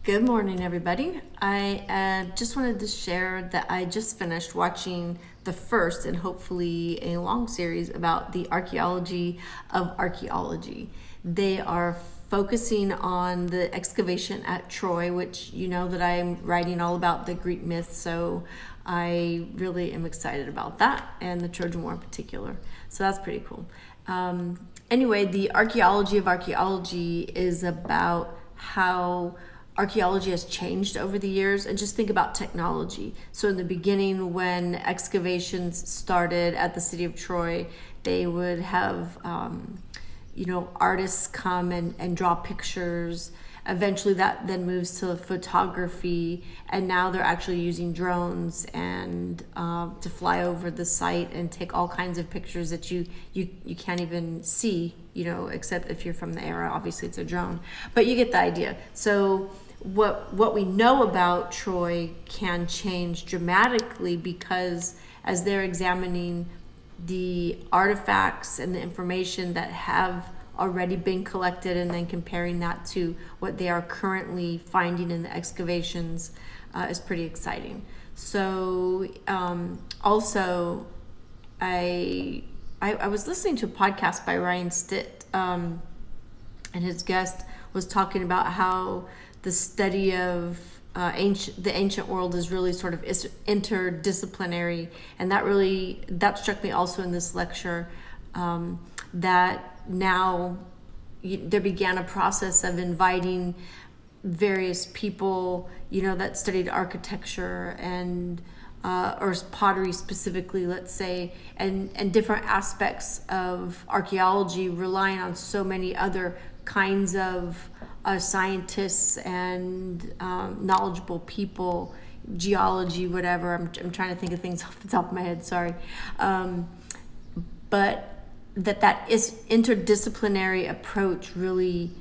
Good morning, everybody. I just wanted to share that I just finished watching the first and hopefully a long series about the archaeology of archaeology. They are focusing on the excavation at Troy, which you know that I'm writing all about the Greek myths, so I really am excited about that and the Trojan War in particular. So that's pretty cool. Anyway, the archaeology of archaeology is about how archaeology has changed over the years, and just think about technology. So in the beginning, when excavations started at the city of Troy, they would have artists come and draw pictures. Eventually that then moves to photography, and now they're actually using drones and to fly over the site and take all kinds of pictures that you can't even see, except if you're from the era. Obviously it's a drone, but you get the idea. So what we know about Troy can change dramatically, because as they're examining the artifacts and the information that have already been collected and then comparing that to what they are currently finding in the excavations is pretty exciting. So also I was listening to a podcast by Ryan Stitt, and his guest was talking about how the study of the ancient world is really sort of interdisciplinary, and that struck me also in this lecture, that now there began a process of inviting various people, that studied architecture and or pottery specifically, let's say, and different aspects of archaeology, relying on so many other kinds of scientists and knowledgeable people, geology, whatever. I'm trying to think of things off the top of my head, sorry. But that is interdisciplinary approach really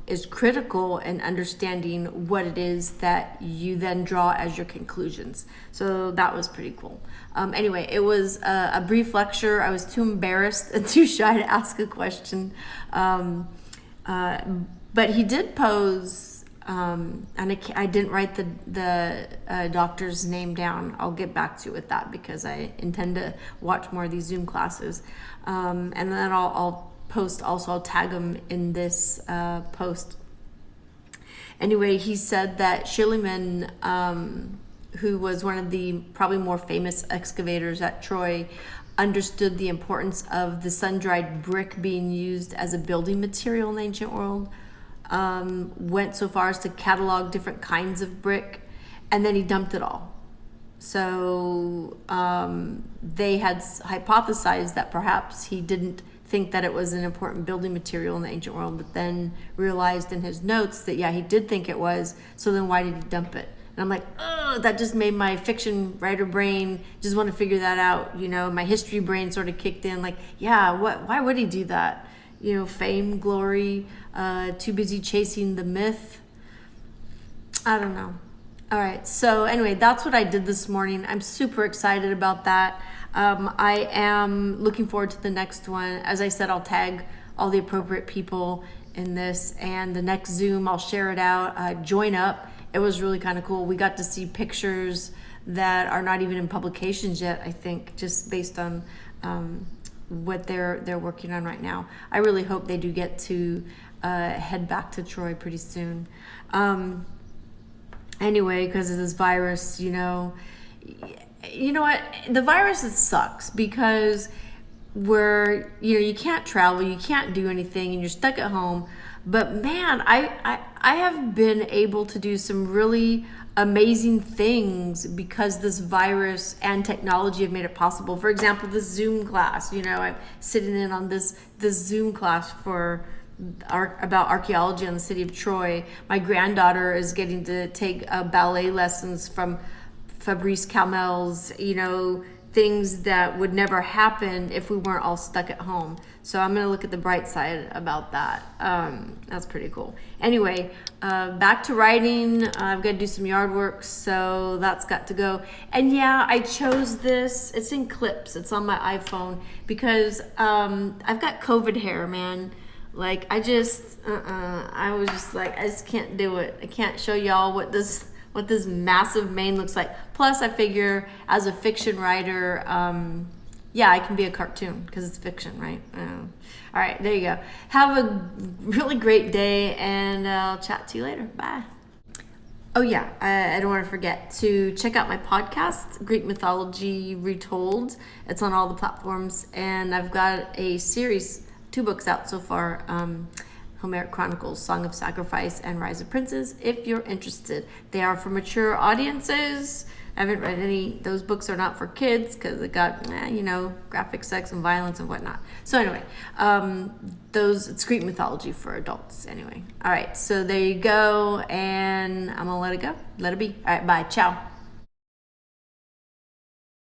is critical in understanding what it is that you then draw as your conclusions. So that was pretty cool. Anyway, it was a brief lecture. I was too embarrassed and too shy to ask a question. But he did pose, and I didn't write the doctor's name down. I'll get back to you with that because I intend to watch more of these Zoom classes. And then I'll post also, I'll tag him in this post. Anyway, he said that Schliemann, who was one of the probably more famous excavators at Troy, understood the importance of the sun-dried brick being used as a building material in the ancient world, went so far as to catalog different kinds of brick, and then he dumped it all. So they had hypothesized that perhaps he didn't think that it was an important building material in the ancient world, but then realized in his notes that, yeah, he did think it was, so then why did he dump it? And I'm like, oh, that just made my fiction writer brain just want to figure that out. My history brain sort of kicked in, like, yeah, why would he do that? Fame, glory, too busy chasing the myth. I don't know. All right, so anyway, that's what I did this morning. I'm super excited about that. I am looking forward to the next one. As I said, I'll tag all the appropriate people in this, and the next Zoom, I'll share it out. Join up. It was really kind of cool. We got to see pictures that are not even in publications yet, I think, just based on what they're working on right now. I really hope they do get to head back to Troy pretty soon. Anyway, because of this virus, you know what? The virus, it sucks because you can't travel, you can't do anything, and you're stuck at home. But man, I have been able to do some really amazing things because this virus and technology have made it possible. For example, this Zoom class. I'm sitting in on this Zoom class about archaeology on the city of Troy. My granddaughter is getting to take ballet lessons from Fabrice Camel's, things that would never happen if we weren't all stuck at home. So I'm going to look at the bright side about that. That's pretty cool. Anyway, back to writing. I've got to do some yard work, so that's got to go. And yeah, I chose this. It's in clips. It's on my iPhone because I've got COVID hair, man. Like, I just, I was just like, I just can't do it. I can't show y'all what this massive mane looks like. Plus, I figure as a fiction writer, yeah, I can be a cartoon because it's fiction, right? All right, there you go. Have a really great day, and I'll chat to you later. Bye. Oh yeah, I don't want to forget to check out my podcast, Greek Mythology Retold. It's on all the platforms, and I've got a series, 2 books out so far, Homeric Chronicles, Song of Sacrifice, and Rise of Princes, if you're interested. They are for mature audiences. I haven't read any, those books are not for kids because it got, graphic sex and violence and whatnot. So anyway, it's Greek mythology for adults anyway. All right, so there you go, and I'm gonna let it go. Let it be. All right, bye, ciao.